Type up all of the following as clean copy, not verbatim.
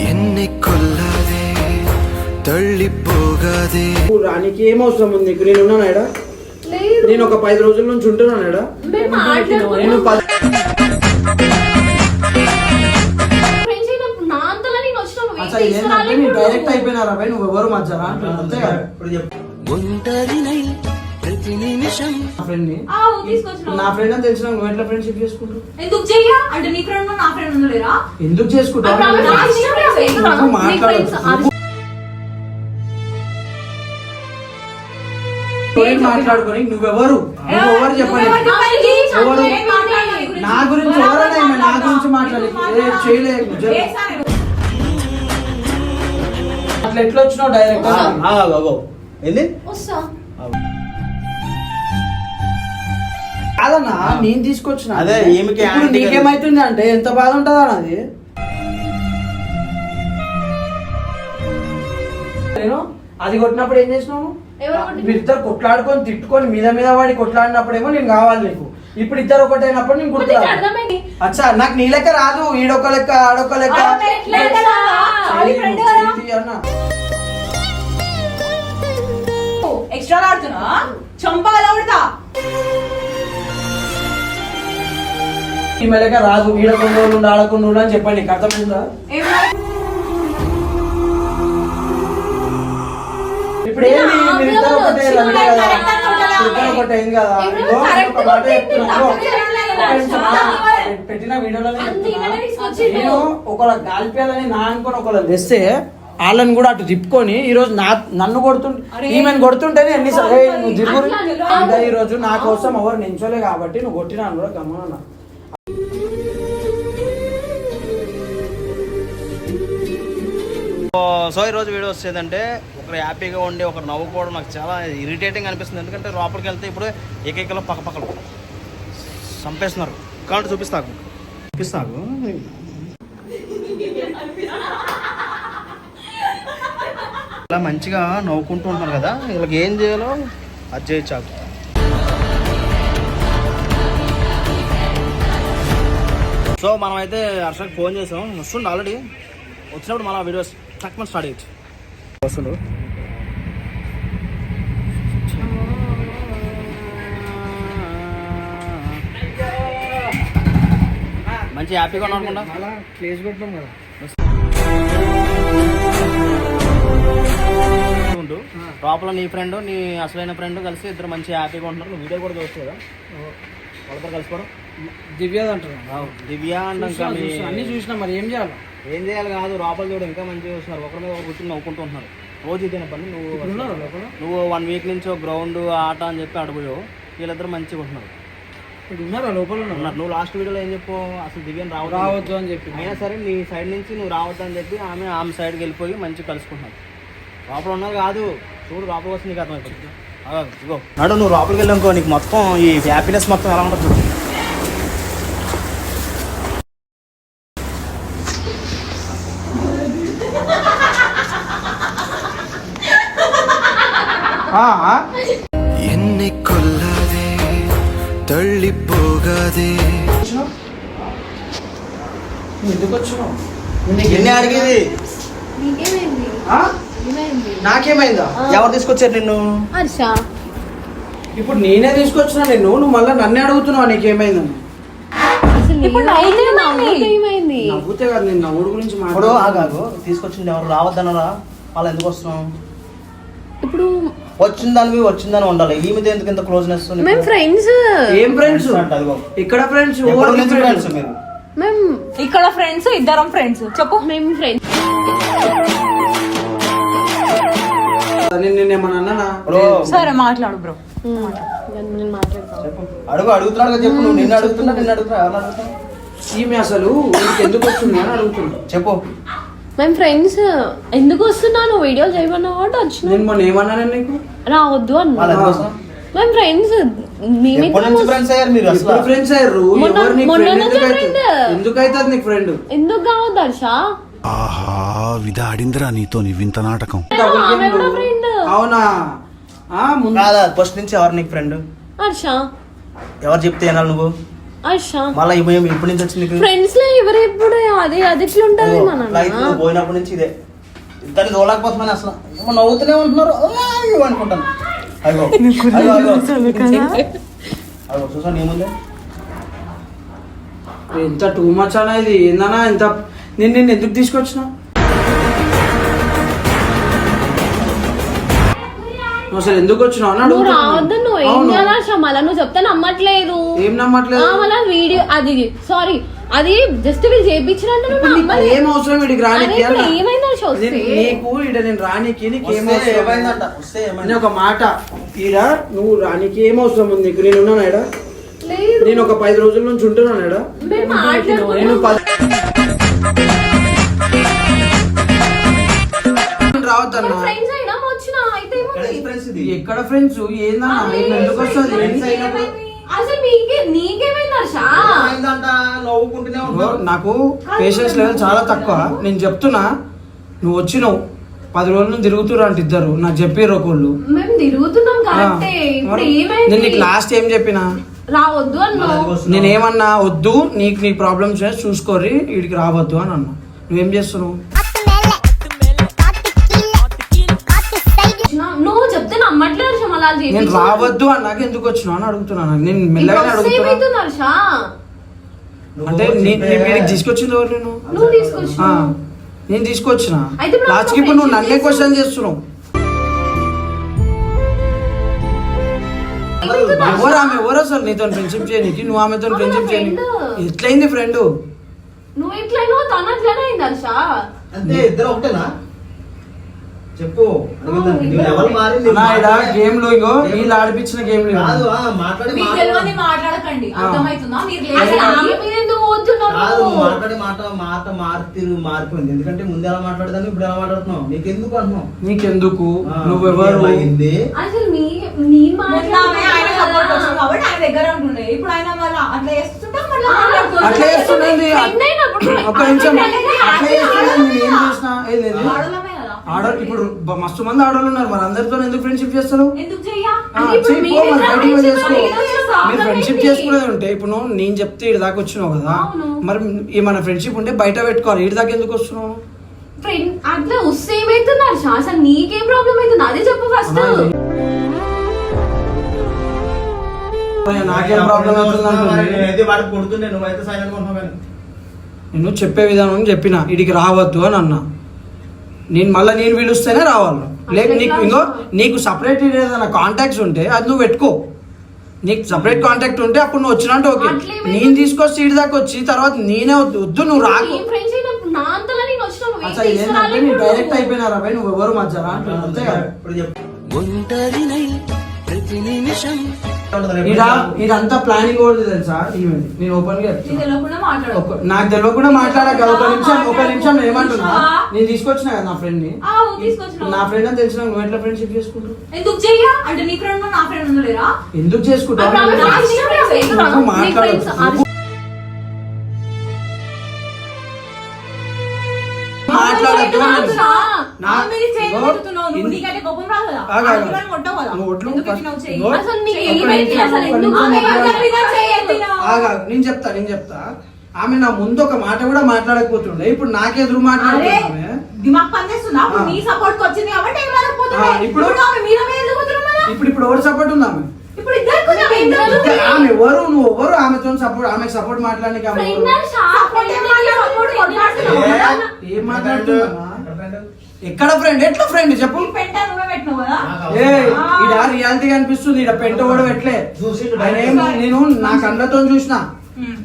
ఎన్ని కొల్లదే తళ్ళిపోగాదే. రానికి ఏం అవసరం ఉంది నీకు? నేను ఉన్నాను ఎడా? నేను ఒక 10 రోజుల నుంచి ఉంటున్నాను ఎడా? నేను డైరెక్ట్ అయిపోయినారా భయ్? నువ్వు ఎవరు మధ్యరా అంతే కదా. ప్రతి నిమిషం నా ఫ్రెండ్ అని తెలిసిన నువ్వు ఎట్లా ఫ్రెండ్షిప్ చేసుకుంటావు? ఎందుకు చెయ్యా? అంటే నీ ఫ్రెండ్ నా ఫ్రెండ్ ఉండలేరా? ఎందుకు చేసుకుంటావు? మాట్లాడుకొని నువ్వెవరు చెప్పండి. నా గురించి ఎవరైనా నా గురించి మాట్లాడి చేయలేదు. అట్లా ఎట్లా వచ్చినావు డైరెక్ట్? ఏంది కాదన్నా నేను తీసుకొచ్చిన. అదే నీకేమైతుంది అంటే ఎంత బాధ ఉంటుందా అది? నేను అది కొట్టినప్పుడు ఏం చేసినావు? ఇద్దరు కొట్లాడుకొని తిట్టుకొని మీద మీద వాడి కొట్లాడినప్పుడేమో నేను కావాలి నీకు. ఇప్పుడు ఇద్దరు ఒకటైనప్పుడు నేను గుర్తు. అచ్చా నాకు నీ లెక్క రాదు. ఈడొక లెక్క ఆడొక లెక్క ఎక్స్ట్రా ఆడుతున్నా చంపాలా ఉడతా ఈమె లెక్క రాదు. ఈడకుండా ఆడకుండా అని చెప్పండి. నీకు అర్థమైందా? ఇప్పుడు ఏంది మీరిద్దరు ఒకటే కదా, ఒకటే ఏం కదా. పెట్టిన వీడియోలో నేను ఒకళ్ళ గాలిపేయాలని నా అనుకుని ఒకళ్ళ తెస్తే వాళ్ళని కూడా అటు తిప్పుకొని ఈ రోజు నన్ను కొడుతుంటే ఈమెను కొడుతుంటేనే ఎన్నిసార్లు నువ్వు దిగురు ఇంకా ఈ రోజు నా కోసం ఎవరు నించోలే కాబట్టి నువ్వు కొట్టినా కూడా గమనం. సో ఈరోజు వీడియో వచ్చేదంటే ఒకరు హ్యాపీగా ఉండి ఒకరు నవ్వుకోవడం నాకు చాలా ఇరిటేటింగ్ అనిపిస్తుంది. ఎందుకంటే లోపలికి వెళ్తే ఇప్పుడు ఏకైకలో పక్కపక్కలు చంపేస్తున్నారు. కాబట్టి చూపిస్తాను అలా మంచిగా నవ్వుకుంటూ ఉంటున్నారు కదా, వీళ్ళకి ఏం చేయాలో అది చేయొచ్చు. సో మనమైతే హర్షకి ఫోన్ చేసాం. వస్తుండే ఆల్రెడీ వచ్చినప్పుడు మళ్ళీ వీడియోస్ తక్కువ స్టార్ట్ చేయొచ్చు. వస్తుండు మంచి హ్యాపీగా ఉన్నాకుండా ప్లేస్ పెట్టాం కదా. లోపల నీ ఫ్రెండ్ నీ అసలైన ఫ్రెండ్ కలిసి ఇద్దరు మంచి హ్యాపీగా ఉంటున్నారు. నువ్వు వీడియో కూడా చూస్తావు కదా వాళ్ళతో కలిసిపోవడం. దివ్య అంటారు. దివ్య అంటే అన్ని చూసినా మరి ఏం చేయాలి కాదు. లోపల చూడ ఇంకా మంచిగా చూస్తున్నారు. ఒకరి మీద ఒక కూర్చొని నవ్వుకుంటూ ఉంటున్నారు. రోజు ఇదేనా పని. నువ్వు 1 వీక్ నుంచి గ్రౌండ్ ఆట అని చెప్పి ఆడిపోయావు. వీళ్ళిద్దరు మంచిగా ఉంటున్నారు. ఉన్నారా లోపల ఉన్నారు. నువ్వు లాస్ట్ వీడియోలో ఏం చెప్పు అసలు దివ్యని రావద్దు అని చెప్పి అయినా సరే నీ సైడ్ నుంచి నువ్వు రావద్దు అని చెప్పి ఆమె సైడ్కి వెళ్ళిపోయి మంచిగా కలుసుకుంటున్నారు. లోపల ఉన్నారు కాదు చూడు లోపల వస్తే నీకు అర్థమైపోతుంది. ఇగో నాడు నువ్వు లోపలికి వెళ్ళానుకో నీకు మొత్తం ఈ హ్యాపీనెస్ మొత్తం ఎలా ఉంటుంది. ఎన్ని కొల్లదే తళ్ళిపోగాదే. ఎందుకు వచ్చినావు? ఎన్ని అడిగేది నాకేమైందా? ఎవరు తీసుకొచ్చారు నిన్ను? ఇప్పుడు నేనే తీసుకొచ్చినా నిన్ను. నువ్వు మళ్ళీ నన్నే అడుగుతున్నావు నీకేమైందని. నవ్వుతే కదా నేను నవ్వుడు గురించి ఆగాగు. తీసుకొచ్చింది ఎవరు? రావద్దనరా వాళ్ళు ఎందుకు వస్తున్నావు? ఇప్పుడు వచ్చిందని ఉండాలి. ఈమెతో ఎందుకు ఇంత క్లోజ్నెస్? ఫ్రెండ్స్. ఏం ఫ్రెండ్స్? ఇక్కడ ఫ్రెండ్స్ మీరు ఇక్కడ ఫ్రెండ్స్ ఇద్దరం ఫ్రెండ్స్. చెప్పు మేము ఫ్రెండ్స్. నేనేమన్నా సరే మాట్లాడు బ్రో. అడుగుతున్నాడు చెప్పు. నువ్వు నిన్ను అడుగుతున్నా ఈమె అసలు ఎందుకు వస్తుంది అని అడుగుతున్నా. చెప్పు. మేము ఫ్రెండ్స్. ఎందుకు వస్తున్నాను? వీడియోలు చేయమన్నా కాబట్టి వచ్చిన. నేను మొన్న ఏమన్నాను నీకు? రావద్దు అన్నా. మేము ఫ్రెండ్స్. ఎందుకైతుంది నీకు ఫ్రెండ్? ఎందుకు కావద్దు హర్ష? ఆహా విధాడిందిరా నీతో వింత నాటకం. అవునా? ఫస్ట్ నుంచి ఎవరు నీకు ఫ్రెండ్? హర్ష. ఎవరు చెప్తే వినాలి నువ్వు? హర్ష మళ్ళీ ఇప్పటి నుంచి వచ్చి నీకు ఫ్రెండ్స్ లో ఎవరు ఎప్పుడు అది అది ఎట్లుంటది లైఫ్ నాన్న పోయినప్పటి నుంచి ఇదే ఇద్దరు చూడలేకపోతున్నాను అసలు ఏమో నవ్వుతూనే ఉంటున్నారు అయ్యో అనుకుంటాను అయ్యో అయ్యో చూసాను ఏముంది ఎంత టూ మచ్ అన్న ఇది ఏందన్నా ఎంత నేను ఎందుకు తీసుకొచ్చినా నువ్వు అసలు ఎందుకు వచ్చినావు అని నువ్వు అడుగుతున్నా. రావద్దు నువ్వు ఏం అవును. చేయాలి హర్ష మళ్ళీ నువ్వు చెప్తే నమ్మట్లేదు ఏం నమ్మట్లేదు మళ్ళీ వీడియో అది సారీ అది జస్ట్ వీళ్ళు చేయించినట్టు నువ్వు ఇప్పుడు నీకు నమ్మలేదు. ఏం అవసరం వీడికి అరే రానికి ఇప్పుడు అన్న? ఏమైంది హర్ష వస్తే? నీకు ఈడ నేను రానికి నీకు ఏం వస్తే అవసరం? ఏమైందంట వస్తే నేను ఏమైంది ఒక మాట ఈడ నువ్వు రానికి ఏం అవసరం ఉంది నీకు నేను ఉన్నాను ఈడ లేదు. నేను ఒక 10 రోజుల నుంచి ఉంటున్నాను ఈడ మేము మాట్లాడుకున్నాం. నేను రావద్దన్నా ఫ్రెండ్స్ అయినా వచ్చినా అయితే ఏముంది? ఫ్రెండ్స్ ఇది ఎక్కడ ఫ్రెండ్స్ ఏందన్నా అరే, ఎందుకు వస్తుంది ఫ్రెండ్స్ అయినప్పుడు అసలు నీకేమైంది హర్ష ఏమైందంట నవ్వుకుంటూనే ఉంటారు నాకు పేషెన్స్ లెవెల్ చాలా తక్కువ నేను చెప్తున్నా నువ్వు వచ్చినావు 10 రోజుల నుంచి తిరుగుతురు అంటే ఇద్దరు నాకు చెప్పారు ఒకళ్ళు మేము తిరుగుతున్నాం కరెక్టే ఇప్పుడు ఏమైంది నేను నీకు లాస్ట్ ఏం చెప్పినా రావద్దు అన్నావు నేనేమన్నా వద్దు నీకు నీ ప్రాబ్లమ్స్ చూసుకోరి వీడికి రావద్దు అని అన్నా నువ్వేం చేస్తున్నావు నువ్వు చెప్తే నమ్మట్లేదు హర్ష మళ్ళీ అది నేను చేయించు. రావద్దు అన్నాక ఎందుకు వచ్చినావు అని అడుగుతున్నాను నేను నీకు మెల్లగానే వస్తే అడుగుతున్నా ఏమైతుంది హర్ష అంటే నేను వీడికి తీసుకొచ్చింది ఎవరు నేను నువ్వు తీసుకొచ్చిన ఆ, నేను తీసుకొచ్చిన అయితే ఇప్పుడు లాస్ట్కి ఇప్పుడు నువ్వు నన్నే friendship క్వశ్చన్ చేస్తున్నావు ఎవరు ఆమె ఎవరు అసలు నీతో ఫ్రెండ్షిప్ చేయనీకి నువ్వు ఆమెతో ఆమె ఫ్రెండ్షిప్ నా చేయనీకి friend. ఎట్లయింది ఫ్రెండ్ నువ్వు ఎట్లయినా తను అట్లనే అయింది హర్ష అంతే ఇద్దరు ఒకటేనా చెప్పు అడుగుతాను. ఇద్దరు నీ లెవెల్ మారింది గేమ్ లో ఇగో వీళ్ళు ఆడిపించిన గేమ్ లో కాదు మాట్లాడి మీకు తెలియని మాట్లాడకండి అర్థమవుతుందా మీరు అసలు లేదు ఆమె మీద ఎందుకు పోతున్నావు కాదు నువ్వు? మాట్లాడి మాట మారిపోయింది ఎందుకంటే ముందు ఎలా మాట్లాడదాన్ని ఇప్పుడు ఎలా మాట్లాడుతున్నావు నీకెందుకు అంటున్నావు నీకెందుకు ఆ, నువ్వెవరు అయింది అసలు నీ మొన్న ఆమె ఆయన సపోర్ట్ వచ్చింది కాబట్టి ఆయన దగ్గర ఉంటుండే ఇప్పుడు ఆయన మళ్ళీ అట్లా చేస్తుంటే మళ్ళీ మాట్లాడుతుంది. అట్లా చేస్తున్నది Friend అయినప్పుడు ఒక్క నిమిషం friend అయితే అట్లా చేస్తున్నది నేను ఏం చేసిన ఏది ఆడోళ్ళమే కదా. ఆడోళ్ళు ఇప్పుడు మస్తు మంది ఆడోళ్ళు ఉన్నారు మరి అందరితో ఎందుకు ఫ్రెండ్షిప్ చేస్తారు ఎందుకు చెయ్యా ఆ, అంటే ఇప్పుడు చెయ్యి, మీరు పో, మరి ఇద్దరు బయటికి friendship చేసుకో. అనేది కొంచెం problem మీరు ఫ్రెండ్షిప్ ఏంటి? చేసుకునేది ఉంటే ఇప్పుడు నేను చెప్తే ఇటు దాకా వచ్చినావు కదా అవును. మరి మన ఫ్రెండ్షిప్ ఉంటే బయట పెట్టుకోవాలి ఇటు దాకా ఎందుకు వస్తున్నావు ఫ్రెండ్ అట్లా వస్తే ఏమైతుంది హర్ష అసలు నీకేం ప్రాబ్లం అవుతుంది అదే చెప్పు ఫస్ట్ నాకేం ప్రాబ్లం అవుతుంది నేనైతే వాడికి కొడుతుండే నువ్వైతే సైలెంట్ ఉన్నావు కానీ నేను చెప్పే విధానం చెప్పిన ఇడికి రావద్దు అని అన్నా నేను పిలుస్తేనే రావాలి లేక నీకు ఇంకో నీకు సపరేట్ ఏదైనా కాంటాక్ట్స్ ఉంటే అది నువ్వు పెట్టుకో నీకు సపరేట్ కాంటాక్ట్ ఉంటే అప్పుడు నువ్వు వచ్చినట్టు ఓకే అట్లేమైంది? నేను తీసుకొచ్చి ఇటు దాకా వచ్చి తర్వాత నేనే వద్దు నువ్వు రాకు ఏం ఫ్రెండ్స్ అయినప్పుడు నా అంతలా నేను వచ్చిన నువ్వు ఏం అసలు ఏంటంటే తీసుకురాలేదు నీ డైరెక్ట్ నువ్వు. అయిపోయినారా భయ్ నువ్వు ఎవరు మధ్యలో అంటున్నాను అంతే కదా ఇప్పుడు చెప్పు ఇదంతా ప్లానింగ్ కూడా తెలుసా ఈవెంట్ నేను ఓపెన్ గా నీకు చెప్తున్నా. తెలియకుండా మాట్లాడు నాకు తెలియకుండా మాట్లాడక ఒక నిమిషం నేను ఏమంటున్నా నేను తీసుకొచ్చిన కదా నా ఫ్రెండ్ ని తీసుకొచ్చిన నా ఫ్రెండ్ అని తెలిసిన నువ్వు ఎట్లా ఫ్రెండ్షిప్ చేసుకుంటావు ఎందుకు చెయ్యా అంటే నీ ఫ్రెండ్ నా ఫ్రెండ్ ఉండలేరా ఎందుకు చేసుకుంటావు అప్పుడు ఆమె నా ఇష్టం లేదు. ఎందుకు నువ్వు నీ friends మాట్లాడొద్దు. మాట్లాడద్దు ఆమె నా- ఇగో, నీకంటే కోపం రాదు కదా ఆగు, ఆగు. అందుకని కొట్టావు కదా నువ్వు ఒట్లు ఎందుకు ఫస్ట్ ఎత్తినావు చెయ్యి? ఇగో, అసలు నీకు చెయ్యి. ఏమైంది అసలు ఒక్క ఎందుకు నిమిషం ఆమె మాట్లాడు. చెప్పినా చెయ్యి ఎత్తినావు. ఆగా నేను చెప్తా ఆమె నా ముందు ఒక మాట కూడా మాట్లాడకపోతుండే ఇప్పుడు నాకెదురు అరే మాట్లాడుతున్నామే దిమాగ్ పనిచేస్తుందా అప్పుడు ఆ. నీ సపోర్ట్ కి వచ్చింది కాబట్టి ఏమనకపోతుండే ఆ, ఇప్పుడు- ఇప్పుడు ఆమె మీద మీద ఎందుకు పోతున్నావు మళ్ళా? ఇప్పుడు ఎవరు సపోర్ట్ ఉంది ఆమె ఇప్పుడు ఇద్దరికి కొంచెం ఇద్దరు ఆమె ఎవరు నువ్వు ఎవరు ఆమెతో సపోర్ట్ ఆమెకు సపోర్ట్ మాట్లాడడానికి ఆమె ఎవరు? Friend షా, సపోర్ట్ ఏం మాట్లాడు, సపోర్ట్ కొట్లాడుతున్నావు కదా? ఏం మాట్లాడుతున్నా ఎక్కడ ఫ్రెండ్ ఎట్లా ఫ్రెండ్ చెప్పు ఈ పెంట నువ్వే పెట్టినావు కదా ఏ ఈడ రియాలిటీ కనిపిస్తుంది ఈడ పెంట కూడా పెట్టలే ఆయన నేను నా కళ్ళతో చూసిన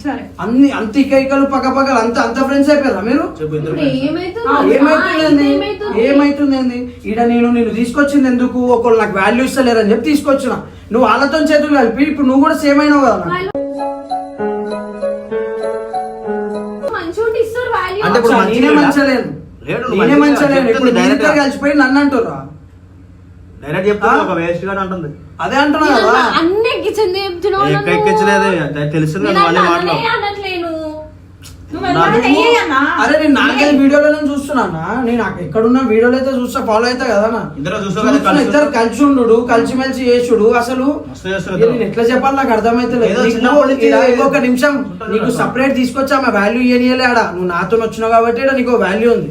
సరే అంత ఇకలు పక్కపక్కలు అంత ఫ్రెండ్స్ అయిపోయారా మీరు చెప్పు ఇద్దరు ఇప్పుడు ఏమైతుంది? ఏమైతుందండి ఏమైతుంది? ఏమైతుందండి ఈడ నేను తీసుకొచ్చింది ఎందుకు ఒకళ్ళు నాకు వాల్యూ ఇస్తలేరని చెప్పి తీసుకొచ్చిన నువ్వు వాళ్ళతో చేతులు కలిపి ఇప్పుడు నువ్వు కూడా సేమ్ అయినావు కదా నాకు. మంచిగా ఉంటే ఇస్తారు value. అంటే ఇప్పుడు మంచిగా నేనే లేడా? మంచలేను లేడు, నువ్వు నేనే మంచిగా మంచలేను ఇప్పుడు చెప్తుంది మీరిద్దరు direct గా. కలిసిపోయి నన్ను అంటుర్రా డైరెక్ట్ చెప్తా ఒక వేస్ట్ గాడు అంటుంది అదే అంటున్నా నేను కదా అన్ని ఎక్కించింది చెప్తున్నావు నన్ను. ఎక్కించలేదు తెలిసింది నేను నువ్వు అన్నీ అట్లా మాట్లాడు అనట్లేను. నువ్వు అరే నేను నాలుగైదు వీడియోలను చూస్తున్నా నేను ఎక్కడున్న వీడియోలు అయితే చూస్తా ఫాలో అవుతా కదా ఇద్దరు కలిసి ఉండు కలిసిమెలిసి చేసుడు అసలు నేను ఎట్లా చెప్పాలి నాకు అర్థమైతే ఒక నిమిషం నీకు సపరేట్ తీసుకొచ్చా ఆమె వాల్యూ ఇయ్యలే ఆడ నువ్వు నాతో వచ్చినావు కాబట్టి నీకు వాల్యూ ఉంది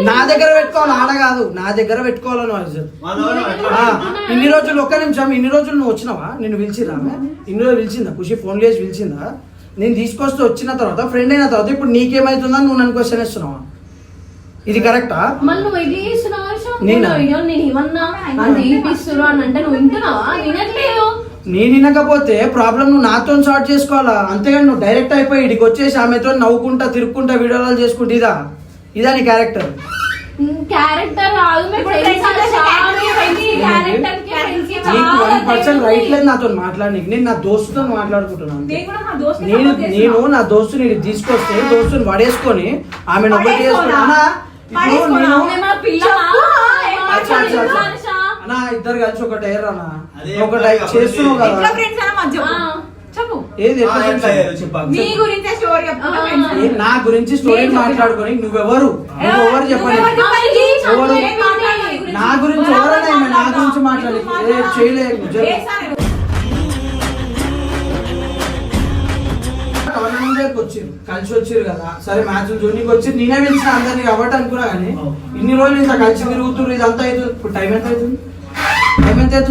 నా దగ్గర పెట్టుకోవాలి ఆడ కాదు నా దగ్గర పెట్టుకోవాలను ఇన్ని రోజులు ఒక్క నిమిషం ఇన్ని రోజులు నువ్వు వచ్చినావా నిన్ను పిలిచిరా ఆమె ఇన్ని రోజులు పిలిచిందా ఖుషి ఫోన్ చేసి పిలిచిందా నేను తీసుకొస్తే వచ్చిన తర్వాత ఫ్రెండ్ అయిన తర్వాత ఇప్పుడు నీకేమైతుందని నువ్వు నన్ను క్వశ్చన్ ఇస్తున్నావా ఇది కరెక్టా నేను వినకపోతే ప్రాబ్లం నువ్వు నాతో సార్ట్ చేసుకోవాలా అంతేగాని నువ్వు డైరెక్ట్ అయిపోయి ఇడికి వచ్చేసి ఆమెతో నవ్వుకుంటా తిరుక్కుంటా వీడియోలు చేసుకుంటా ఇదా నీ క్యారెక్టర్ రైట్ లేదు నాతో మాట్లాడడానికి నేను నా దోస్తుతో మాట్లాడుకుంటున్నాను నేను నా దోస్తుని తీసుకొస్తే దోస్తుని పడేసుకొని ఆమెను ఒకటి చేసుకున్నా అన్నా ఇద్దరు కలిసి ఒకటి అయ్యారన్నా ఒకటి చేస్తున్నావు కదా ఏది నా గురించి స్టోరీ మాట్లాడుకొని నువ్వెవరు నువ్వెవరు చెప్పండి నా గురించి ఎవరైనా నా గురించి మాట్లాడి చేయలేదు వచ్చారు కలిసి వచ్చారు కదా సరే మ్యాచ్ జోనికి వచ్చి నేనే పిలిచిన అందరినీ కాబట్టి అనుకున్నా కానీ ఇన్ని రోజులు ఇంత కలిసి తిరుగుతున్నారు ఇదంతా అవుతుంది ఇప్పుడు టైం ఎంత అవుతుంది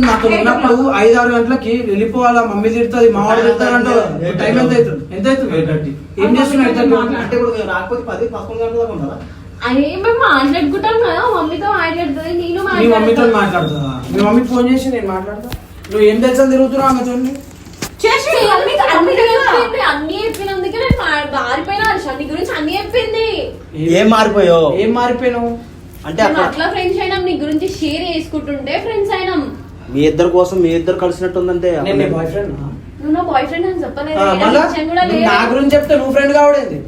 నాకు ఉన్నప్పుడు 5-6 గంటలకి వెళ్ళిపోవాలా మమ్మీ తిడుతుంది మా వాడు తిడతారు అంటే టైం ఎంత అవుతుంది ఎంత అవుతుంది ఏం చేస్తున్నావు అంటే ఇప్పుడు రాకపోతే 10-11 గంటల ఉంటారా మాట్లాడుకుంటాం కదా మమ్మీతో మాట్లాడుతుంది నేను మీ మమ్మీతో మాట్లాడుతుందా మీ మమ్మీకి ఫోన్ చేసి నేను మాట్లాడతా నువ్వు ఏం తెలుసా తిరుగుతున్నావు ఆమెతో అన్ని చెప్పినందుకే నేను మారిపోయినా నీ గురించి అన్ని చెప్పింది ఏం మారిపోయావు ఏం మారిపోయినావు అంటే అట్లా ఫ్రెండ్స్ అయినాం నీ గురించి షేర్ చేసుకుంటుంటే ఫ్రెండ్స్ అయినాం మీ ఇద్దరు కోసం మీ ఇద్దరు కలిసినట్టుందంటే బాయ్ ఫ్రెండ్ నువ్వు నా బాయ్ ఫ్రెండ్ అని చెప్పలేదు నా గురించి చెప్తే నువ్వు ఫ్రెండ్ కావడేంది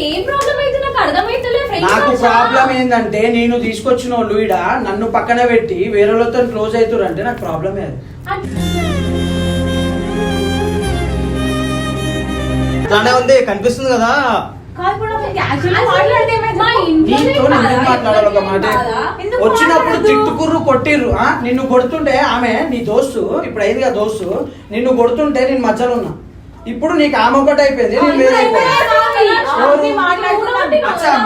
ఏం ప్రాబ్లం అయితే నాకు అర్థమైతలే నాకు ప్రాబ్లం ఏంటంటే నేను తీసుకొచ్చిన వాళ్ళు ఈడ నన్ను పక్కన పెట్టి వేరే వాళ్ళతో క్లోజ్ అవుతారు అంటే నాకు ప్రాబ్లమే అది అట్లానే ఉంది కనిపిస్తుంది కదా మాట్లాడాలి ఒక మాట వచ్చినప్పుడు తిట్టుకుర్రు కొట్టిర్రు నిన్ను కొడుతుంటే ఆమె నీ దోస్తు ఇప్పుడు అయింది కదా దోస్తు నిన్ను కొడుతుంటే నేను మధ్యలో ఉన్నా ఇప్పుడు నీకు ఆమె ఒకటి అయిపోయింది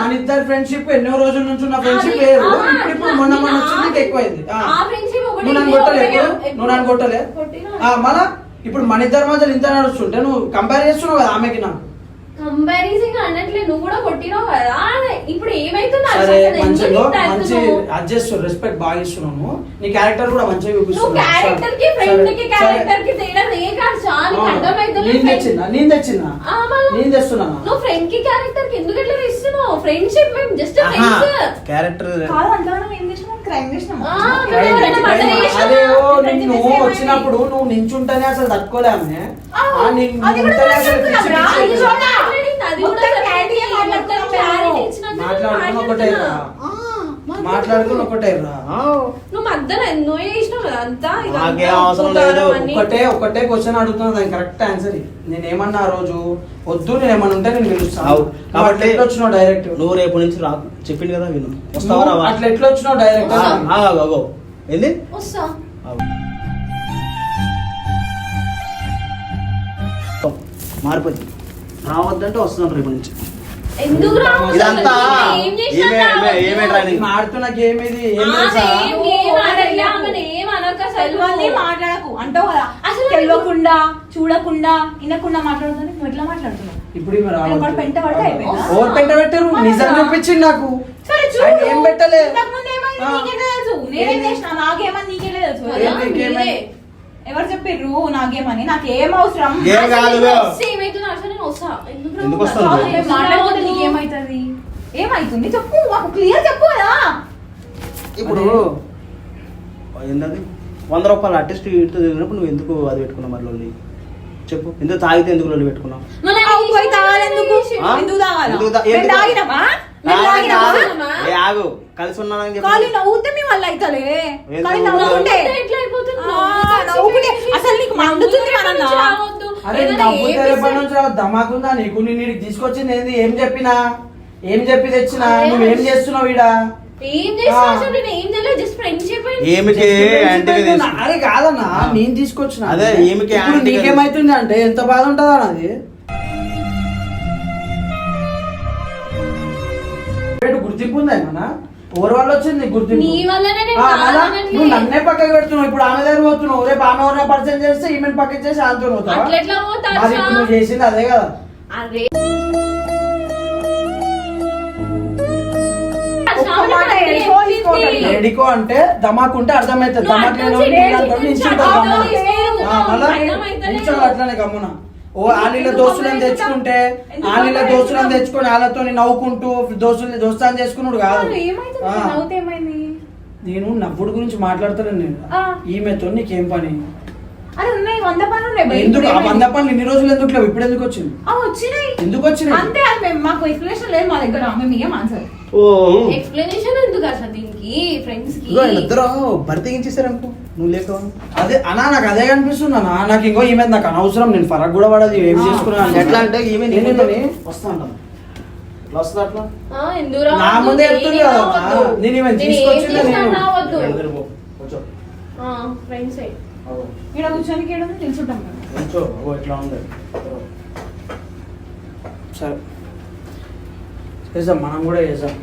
మన ఇద్దరు ఫ్రెండ్షిప్ ఎన్నో రోజుల నుంచి ఉన్న ఫ్రెండ్షిప్ వేరు ఇప్పుడు మొన్న వచ్చింది నీకు ఎక్కువైంది నువ్వు నన్ను కొట్టలే మళ్ళా ఇప్పుడు మన ఇద్దరి మధ్యలో ఇంత నడుస్తుంటే నువ్వు కంపేర్ చేస్తున్నావు కదా ఆమెకి నాకు కంపారిజన్ అనట్లే నువ్వు కూడా కొట్టినావు కదా ఇప్పుడు సరే మంచి అడ్జస్ట్ రెస్పెక్ట్ బాగా ఇస్తున్నాను నీ క్యారెక్టర్ కూడా మంచిగా చూపిస్తున్నాను క్యారెక్టర్ కి ఫ్రెండ్ కి క్యారెక్టర్ కి తేడా ఏ కాదు చాలా అర్థమైతలేదు నేను తెచ్చినా నేను తెస్తున్నా నువ్వు ఫ్రెండ్ కి క్యారెక్టర్ కి ఎందుకు ఇట్లా ఇస్తున్నావు ఫ్రెండ్షిప్ మేము జస్ట్ ఫ్రెండ్స్ క్యారెక్టర్ కాదు అంటాను ఏం చేసినాం క్రైమ్ చేసినాం అదే నువ్వు వచ్చినప్పుడు నువ్వు నించుంటేనే అసలు తట్టుకోలేమే మాట్లాడుకుని ఒకటేరా నువ్వు మధ్యలో ఎన్నో చేసినావు కదా అంతా ఒకటే క్వశ్చన్ అడుగుతున్నా దానికి కరెక్ట్ ఆన్సర్ నేను ఏమన్నా ఆ రోజు వద్దు నేను ఏమన్నా ఉంటే నేను పిలుస్తాను కాబట్టి ఎట్లా వచ్చినావు డైరెక్ట్ నువ్వు రేపు నుంచి రా చెప్పింది కదా విను వస్తావా అట్లా ఎట్లా వచ్చినావు డైరెక్ట్ ఏంది వస్తా మారిపోయింది రావద్దంటే వస్తున్నాను రేపు నుంచి ఎందుకు ఇదంతా ఆడుతున్న గేమ్ ఇది మాట్లాడకు అంటావు కదా అసలు తెలియకుండా చూడకుండా వినకుండా మాట్లాడుతుంది నువ్వు ఎట్లా మాట్లాడుతున్నావు ఇప్పుడు పెంట పడితే అయిపోయిందా ఓవర్ పెంట పెట్టారు నిజం చూపించింది నాకు ఏం పెట్టలే నేనేం చేసిన నాకేమని నీకే తెలుసు ఎవరు చెప్పిర్రు నాకేమని నాకు ఏం అవసరం మాట్లాడుకుంటే నీకేమైతుంది ఏమైతుంది చెప్పు మాకు క్లియర్ చెప్పు కదా ఇప్పుడు ఏంటది 100 రూపాయలు ఆర్టిస్ట్ ఇటు తిరిగినప్పుడు నువ్వు ఎందుకు అది పెట్టుకున్నావు మరి లొల్లి చెప్పు ఎందుకు తాగితే ఎందుకు లొల్లి పెట్టుకున్నావు ఎందుకు తాగాలి ఆగు కలిసి ఉన్నానని ఖాళీ చెప్పి నవ్వుతే మీ వల్ల అయితలే ఏం ఖాళీ నవ్వుతావు? నవ్వుకుంటే ఎట్లా అయిపోతుంది? నవ్వుకుంటే అసలు నీకు మండుతుంది మనన్నా రావద్దు. అరే ఏదైనా నవ్వు ఏ రేపటి నుంచి దమాకుందా నీకు? నేను ఈడికి తీసుకొచ్చింది ఏంది? ఏం చెప్పినా? ఏం చెప్పి తెచ్చినా? అదే నువ్వేం చేస్తున్నావు ఈడ? ఏం చేస్తా అసలు నేను ఏం తెలియదు, జస్ట్ ఫ్రెండ్షిప్ ఏమికి యాంటీగా తీసుకు అరే కాదన్నా నేను తీసుకొచ్చిన అదే, ఈమెకి ఇప్పుడు యాంటీగా నీకేమైతుంది అంటే ఎంత బాధ ఉంటుందా అది? గుర్తింపు ఉందా ఏమన్నా? ఎవరి వల్ల వచ్చింది నీకు గుర్తింపు? నీ వల్లనే నేను ఆ, మళ్ళా కాదనట్లే. నువ్వు నన్నే పక్కకి పెడుతున్నావు. ఇప్పుడు ఆమె దగ్గర పోతున్నావు. రేపు ఆమె ఎవరైనా పరిచయం చేస్తే ఈమెను పక్కకి చేసి ఆమెతో పోతావా? అట్లెట్లా పోతా మరి అచ్చా? ఇప్పుడు నువ్వు చేసింది అదే కదా. అరే లేడికో అంటే ధమాక్ ఉంటే అర్థమవుతుంది. నువ్వు ధమాక్ అర్థం లేని చేయి, వాడు నీళ్ళంతా లేచి నిల్చుంటాడు నిల్చో, గమ్మున. అర్థం ఆ, మళ్ళా అర్థమైతలేదు. నిల్చోడు అట్లనే గమ్మున. ఓ ఆలీల దోస్తులను తెచ్చుకుంటే ఆలీల దోస్తులను తెచ్చుకొని వాళ్ళతో నవ్వుకుంటూ దోస్తాన్ని చేసుకున్నాడు కాదు. ఏమైతుంది ఆ. నవ్వుతే ఏమైంది? నేను నవ్వుడు గురించి మాట్లాడతాను నేను. ఆ. ఈమెతో నీకేం పని? అరే ఉన్నాయి 100 పనులు ఉన్నాయి బయట. ఎందుకు ఆ ఇప్పుడు 100 పనులు ఇన్ని రోజులు ఎందుకు లేవు? ఇప్పుడు ఎందుకు వచ్చింది? వచ్చినాయి ఎందుకు వచ్చినాయి? అంతే. అది మేము మాకు ఎక్స్ప్లెనేషన్ లేదు మా దగ్గర. మేము ఏం ఆన్సర్ ఓ ఎక్స్ప్లెనేషన్ ఎందుకు అసలు దీనికి? ఫ్రెండ్స్ కి ఇద్దరు భర్త ఏం చేశారనుకో నువ్వు లేక అదే అన్నా నాకు అదే కనిపిస్తుంది అన్న. నాకు ఇంకో ఈమె నాకు అనవసరం. నేను ఫరక్ కూడా పడదు. ఏం చేసుకున్నాను ఎట్లా అంటే ఈమె ఏంటని? వస్తా అంటాను ఇట్లా వస్తుంది అట్లా ఎందుకు నా రావద్దు? ముందే చెప్తుంది నేనేం కదా. రావద్దు. నేను ఈమెను నేను ఏం తీసుకొచ్చిందే చేసినా నేను. రావద్దు. ఇద్దరు పో, కూర్చో ఫ్రెండ్స్ అగో, ఇక్కడ కూర్చొని ఇక్కడ నిల్చుంటాం మేము. కూర్చో అగో ఇట్లా ఉంది సరే చేద్దాం, మనం కూడా చేద్దాం.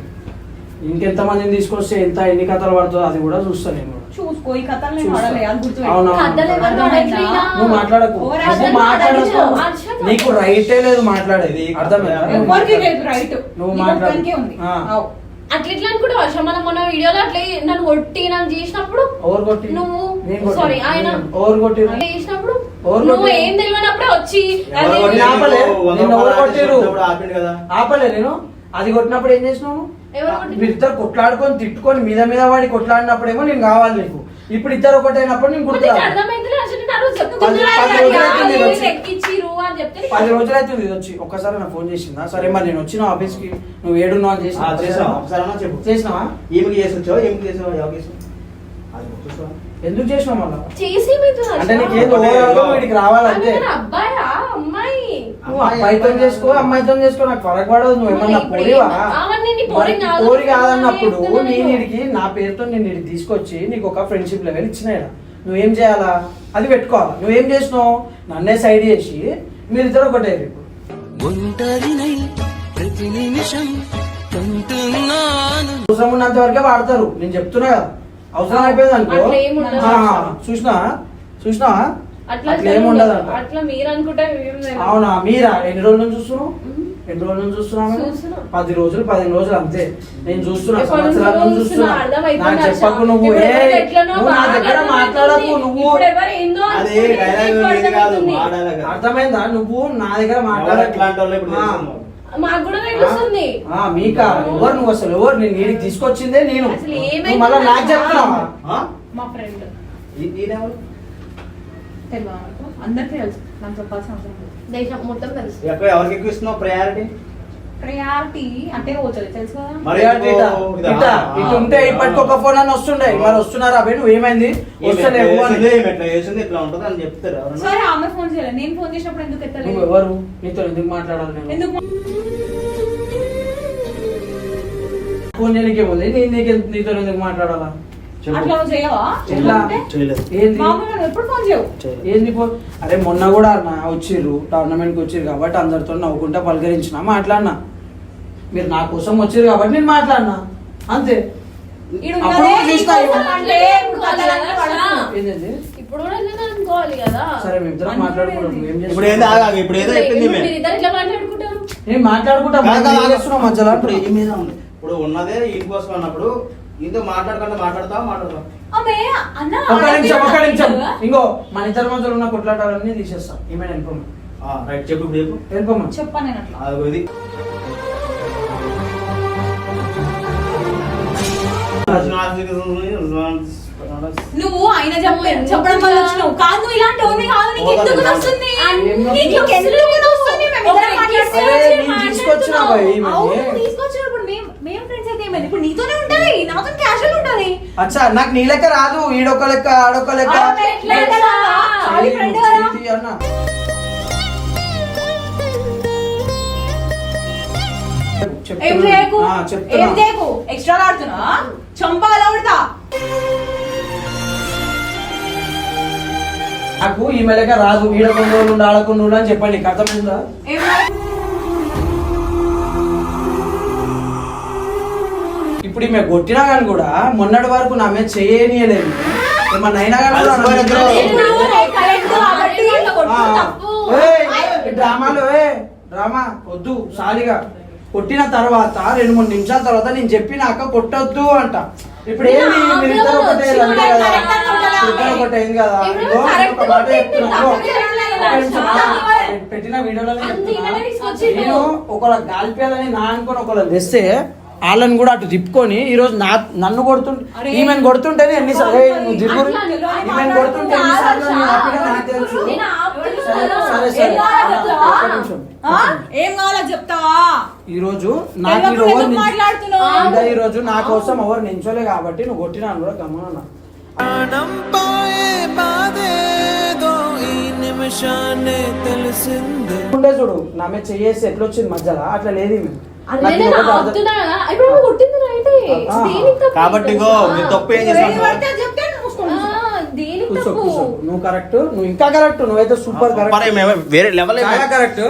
ఇంకెంత మందిని తీసుకొస్తే ఎన్ని కథలు పడుతుందో అది కూడా చూస్తాను నేను కూడా. చూసుకో ఈ కథలు నేను చూస్తా. వాడలే అది గుర్తు అవునా? కథలు ఎవరు వాడట్లేదా? నువ్వు మాట్లాడకు. ఓవర్ నువ్వు యాక్షన్ మాట్లాడకు. మాట్లాడకు. నీకు రైటే లేదు మాట్లాడేది. అర్థమైందా? ఎవరికి లేదు రైట్. నువ్వు నీకు మాట్లాడు. ఒక్కనికే ఉంది. ఆ. అవు. అట్లా ఇట్లా అనుకుంటే వర్షం మనం మొన్న వీడియోలో అట్లా నన్ను కొట్టి నన్ను చేసినప్పుడు ఓవర్ కొట్టి నువ్వు నేను కొట్టినా. సారీ ఆయన ఓవర్ కొట్టి చేసినప్పుడు ఎవరు నువ్వు కొట్టిరు? ఏం తెలియనప్పుడే వచ్చి ఎవరు అదే కొట్టిరు? ఆపలే. నిన్ను ఎవరు కొట్టిరు? ఇప్పుడు ఆపిండు కదా ఆపలే నేను. అది కొట్టినప్పుడు ఏం చేసినావు? ఎవరు కొట్టిరు? మీరిద్దరు కొట్లాడుకొని తిట్టుకొని మీద పడి కొట్లాడినప్పుడేమో నేను కావాలి నీకు. ఇప్పుడు ఇద్దరు ఒకటైనప్పుడు నేను నీకు గుర్తు అర్థమైతే అసలు నేను ఆ రోజు చెప్తున్నా పది కదా, రోజులు యా, అవుతుంది వీళ్ళు వచ్చి. ఎక్కిచ్చిర్రు అని చెప్తే నీకు 10 రోజులు అవుతుంది ఇది వచ్చి. ఒక్కసారి నాకు ఫోన్ చేసిందా? సరే మరి నేను వచ్చిన ఆఫీస్ కి నువ్వు ఏడున్నావు అని చేసావా చేసినా ఒకసారి అన్నా చెప్పు చేసినావా? ఈమెకి చేసి వచ్చావు ఏమికి చేసావు ఎవరికి చేసావు అది చూసావా ఎందుకు చేసినావు మళ్ళా? చేసి మీతో అంటే నీకేం వీడికి రావాలంటే అబ్బాయా అమ్మాయి నువ్వు అబ్బాయితో చేసుకో అమ్మాయితో చేసుకో నాకు ఫరక్ పడదు. నువ్వు ఏమన్నా ఇప్పుడు పోరివా? అవన్నీ నీ పోరి కాదు. పోరి కాదన్నప్పుడు చెప్తున్నా నేను నేను. వీడికి నా పేరుతో నేను వీడికి తీసుకొచ్చి నీకు ఒక ఫ్రెండ్షిప్ లెవెల్ ఇచ్చిన నువ్వేం చేయాలా? అది పెట్టుకోవాలా. నువ్వేం చేసినావు? నన్నే సైడ్ చేసి మీరిద్దరు ఒకటే ఇప్పుడు ఒంటరినై ప్రతి నిమిషం కంటున్నాను. అవసరం ఉన్నంత వరకే వాడతారు. నేను చెప్తున్నా కదా. అవసరం అయిపోయింది అనుకో. అట్లా ఏం ఉండదు. చూసినా అట్లా అట్లా ఏమి ఉండదు అంట. అట్లా మీరు అనుకుంటే ఏం లేదు. అవునా? మీరా ఎన్ని రోజుల నుంచి చూస్తున్నావు? ఎన్ని రోజుల నుంచి చూస్తున్నావు? చూస్తున్నా. 10 రోజులు 15 రోజులు అంతే. నేను చూస్తున్నా, ఎప్పటి నుంచి సంవత్సరాల నుంచి చూస్తున్నా. అర్థమవుతుంది నాకు చెప్పకు నువ్వు. ఇప్పుడు ఏ ఎవరు ఎట్లనో నువ్వు నా బాగా దగ్గర మాట్లాడకు నువ్వు. ఇప్పుడు ఎవరు ఏందో అది అనుకుంటే డైలాగ్ నీకు ఇది కాదు అర్థమవుతుంది. మా డైలాగ్ అర్థమైందా? నువ్వు నా దగ్గర ఎవరు మాట్లాడకు. ఎట్లాంటి వాళ్ళు ఇప్పుడు ఆ. తెలుస్తుంది. మాకు కూడా తెలుస్తుంది. మీకా? ఎవరు నువ్వు అసలు? ఎవరు నేను నీడికి తీసుకొచ్చిందే నేను. అసలు నువ్వు ఏమైంది మళ్ళీ నాకు చెప్తున్నావా? ఆ? మా ఫ్రెండ్ ఈయనెవరు? తెలియదు నాకు. అందరికీ తెలుసు. నాకు చెప్పాల్సిన అవసరం లేదు. దేశం మొత్తం తెలుసు. ఎక్కడ ఎవరికి ఎక్కువ ఇస్తున్నావు ప్రయారిటీ ప్రయారిటీ అంటే పోతుంది తెలుసు కదా. మరి ఇటు ఉంటే ఇప్పటికి ఒక ఫోన్ అని వస్తుండే. మరి వస్తున్నారా అబ్బాయి? నువ్వు ఏమైంది? వస్తలేవు అని. ఎట్లా చేసింది ఇట్లా ఉంటుంది అని చెప్తారు ఎవరన్నా? సరే ఆమె ఫోన్ చేయలేదు. నేను ఫోన్ చేసినప్పుడు ఎందుకు నువ్వు ఎత్తలేదు? ఎవరు? నీతో ఎందుకు మాట్లాడాలి నేను? ఎందుకు ఫోన్ చేయడానికి ఉంది. నీతో ఎందుకు మాట్లాడాలా? చెప్పు. అట్లా నువ్వు చేయవా? ఎట్లా? అంటే చేయలేదు ఏంది? మామూలుగా నువ్వు ఎప్పుడు ఫోన్ చేయవు? ఏంది ఫోన్? అరే మొన్న కూడా నా వచ్చిర్రు టోర్నమెంట్ కి వచ్చిర్రు కాబట్టి అందరితో నవ్వుకుంటా పలకరించిన మాట్లాడినా. మీరు నా కోసం వచ్చిర్రు కాబట్టి నేను మాట్లాడినా అంతే. ఈడు అప్పుడు ఉన్నదే చూస్తా నీకోసం ఇవ్వు. అంటే కథలన్నీ పడుతున్నావు. ఏంటండి? ఇప్పుడు కూడా ఇట్లా అనుకోవాలి కదా. సరే మేము ఇద్దరం మాట్లాడుకుంటాం. నువ్వు ఏం ఇప్పుడు ఏంది చేస్తున్నావు? ఆగాగు, ఇప్పుడు ఏదో చెప్పింది ఈమె. మీరు ఇద్దరు ఇట్లా మాట్లాడుకుంటారు. నేను మాట్లాడుకుంటా. కాదు, మనం ఏం కాదు. చేస్తున్నాం మధ్యలో? ఇప్పుడు ఈ మీద ఉంది. ఇప్పుడు ఉన్నదే ఇంటి కోసం అన్నప్పుడు ఇంతో మాట్లాడకుండా మాట్లాడతావా? ఆమె అన్న ఒక నిమిషం ఇంకో మన ఇద్దరి మధ్యలో ఉన్న కొట్లాటాలన్నీ తీసేస్తాం. ఈమె వెళ్ళిపోమా రైట్ చెప్పు ఇప్పుడు చెప్పు వెళ్ళిపోమా. చెప్పాను నేను అట్లా. అది నువ్వు ఆయన చెప్పడం వల్ల వచ్చినావు కాదు. నువ్వు ఇలాంటి ఓన్లీ కాదు. నీకు ఎందుకు వస్తుంది? నీకు ఎందుకు వస్తుంది? మేము ఇద్దరం అరే, నేను తీసుకొచ్చినా భయ్ ఈమెని. అవును, తీసుకొచ్చినప్పుడు మేము ఫ్రెండ్స్ అయితే నాకేమైంది ఇప్పుడు నీతోనే ఉంటది నాతో క్యాషువల్ ఉంటది అచ్చా నాకు నీ లెక్క రాదు ఈడొక లెక్క ఆడొక లెక్క ఆడ ఎట్లా ఉంటదా? చాలి friend కదా? చేయి అన్న. ఏం చేయకు చెప్తున్నా. ఏం చేయకు ఎక్స్ట్రా ఆడుతున్నా చంపాలా ఉడతా నాకు ఈ మెలక రాదు ఈడకుండా ఉండి ఆడకుండా ఉండు అని చెప్పండి నీకు అర్థమైందా? ఏం ఇప్పుడు ఈమె కొట్టినా కానీ కూడా మొన్నటి వరకు నా మీద చేయనీయలేదు ఏమన్నా అయినా కానీ కూడా అలసిపోయిన నన్ను ఇద్దరు. కరెక్ట్ కాబట్టి డ్రామాలు డ్రామా వద్దు సాలిగా కొట్టిన తర్వాత 2-3 నిమిషాల తర్వాత నేను చెప్పినాక కొట్టొద్దు అంట ఇప్పుడు ఏంది మీరిద్దరు ఒకటే లవ్వే కదా ఇద్దరు ఒకటే ఏం కదా ఇదిగో ఒక మాట చెప్తున్నా ఇదిగో, ఒక నిమిషం, పెట్టిన వీడియోలోనే చెప్తున్నా నేను ఒకళ్ళ గాల్పేయాలని నా అనుకుని ఒకళ్ళ తెస్తే వాళ్ళని కూడా అటు తిప్పుకొని ఈ రోజు నన్ను కొడుతుంటే ఈమెను కొడుతుంటేనే ఎన్నిసార్లు నువ్వు తిరుగు ఈమెను కొడుతుంటే ఎన్నిసార్లు నేను హ్యాపీగా నాకు తెలుసు సరే సరే ఒక్క నిమిషం. ఏం కావాలో చెప్తావా ఈ రోజు నాకు ఈ రోజు ఎందుకు మాట్లాడుతున్నావు? ఇంకా ఈ రోజు నా కోసం ఎవరు నించోలే కాబట్టి నువ్వు కొట్టినా కూడా గమనం ప్రాణం పోయే బాధేదో ఈ నిమిషాన్నే తెలిసిందే ఉండే చూడు నా మీద చేసి ఎట్లా వచ్చింది మధ్యలో అట్లా లేదు ఈమె. అదే నాకు నేను ఒకటి అర్థం- ఆపుతున్నా కదా ఇప్పుడు నువ్వు కొట్టింది నైటే ఆ. దేనికి తప్పు కాబట్టి ఇగో మీరు తప్పు ఏం ఏది చేసావు పడితే అది చెప్తే నువ్వు మూసుకో. దేనికి కూర్చో తప్పు కూర్చో నువ్వు కరెక్ట్ నువ్వు ఇంకా కరెక్ట్ నువ్వైతే సూపర్ కరెక్ట్ వేరే లెవెల్ చాలా కరెక్ట్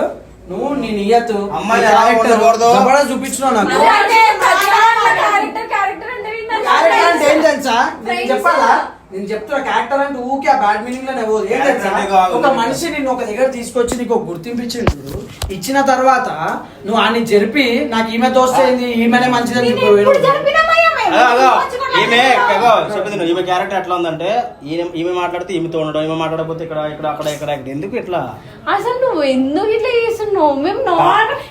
నువ్వు నీ నియత్ అమ్మాయిని ఎలా ఉండకూడదు? చూపించినావు నాకు అంటే క్యారెక్టర్ అంటే క్యారెక్టర్ అంటే ఏం తెలుసా నేను చెప్పాలా నేను చెప్తున్నా క్యారెక్టర్ అంటే ఊకే ఆ బ్యాడ్ మీనింగ్ లోనే పోదు ఏం తెలుసా Character అంటే కాదు. ఒక మనిషి నిన్ను ఒక దగ్గర తీసుకొచ్చి నీకు ఒక గుర్తింపు ఇచ్చిండు ఇచ్చిన తర్వాత నువ్వు ఆని జరిపి నాకు ఈమె తోస్తేంది ఈమెనే మంచిదని ఇప్పుడు జరిపినామయ్యా మేము. ఈమె చెప్పింది ఈమె క్యారెక్టర్ ఎట్లా ఉందంటే ఈమె మాట్లాడితే ఈమెతో ఉండడం ఈమె మాట్లాడకపోతే ఇక్కడ ఇక్కడ అక్కడ ఇక్కడ ఇక్కడ ఎందుకు ఇట్లా అసలు నువ్వు ఎందుకు ఇట్లా చేస్తున్నావు మేము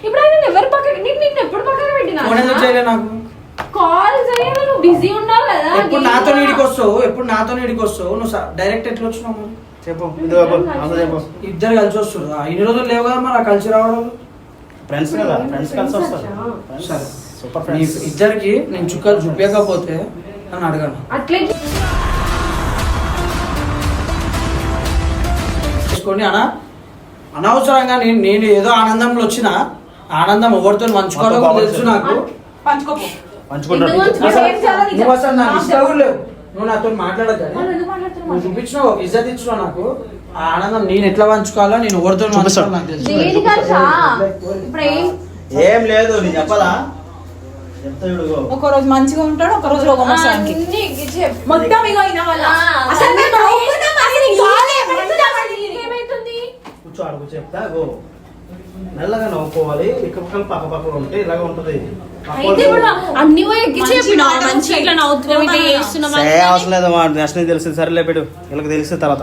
ఇప్పుడు ఆయన ఎవరు పక్కన నిన్ను ఎప్పుడు పక్కన పెట్టినా ఫోన్ ఎందుకు చేయలే నాకు కాల్ చేయాలి నువ్వు బిజీ ఉన్నావు కదా ఎప్పుడు నాతో నీడికి వస్తావు ఎప్పుడు నాతో నీడికి వస్తావు నువ్వు డైరెక్ట్ ఎట్లా వచ్చినావు చెప్పు ఇది చెప్పు ఇద్దరు కలిసి వస్తుర్రా ఇన్ని రోజులు లేవు కదా మరి ఆ కలిసి రావడం ఫ్రెండ్స్ కదా ఫ్రెండ్స్ కలిసి వస్తారు సరే సూపర్ నీ ఫ్రెండ్స్ ఇద్దరికి నేను చుక్కలు చూపించకపోతే నన్ను అడగను అట్లే చేసుకొని అనవసరంగా నేను ఏదో ఆనందంలో వచ్చిన ఆనందం ఎవరితో పంచుకోవాలో కూడా తెలుసు నాకు పంచుకోపో పంచుకుంటారు ఎందుకు అసలు ఏం చేయాలో నువ్వు అసలు నాకు ఇష్టం కూడా లేవు నువ్వు నాతో మాట్లాడదు వాళ్ళు ఎందుకు మాట్లాడుతున్నారు? నువ్వు చూపించినావు ఒక ఇజ్జత్ ఇచ్చినావు నాకు ఆ ఆనందం నేను ఎట్లా పంచుకోవాలో నేను ఎవరితో పంచుకోవాలో నాకు తెలుసు దేనికల్సా ఇప్పుడు ఏం లేదు నేను చెప్పాలా చెప్తా చూడు ఒక రోజు మంచిగా ఉంటాడు ఒక రోజు రోగం వస్తానికి మొత్తం ఇగో అయిన వల్ల అసలు నేను నవ్వుకున్నా మరి నీకు కాలే, ఏమైతుంది కూర్చో ఆడుకో చెప్తా గో మెల్లగా నవ్వుకోవాలి ఇక్కడ పక్క పక్కన ఉంటే ఇలాగ ఉంటది అయితే ఇప్పుడు అన్ని ఎక్కించి చెప్పినావు మంచిగా ఇట్లా నవ్వుతున్నావు ఇట్లా చేస్తున్నావు అవసరం లేదు మా నెక్స్ట్ తెలుసు సరేలే పెట్టు వీళ్ళకి తెలిసిన తర్వాత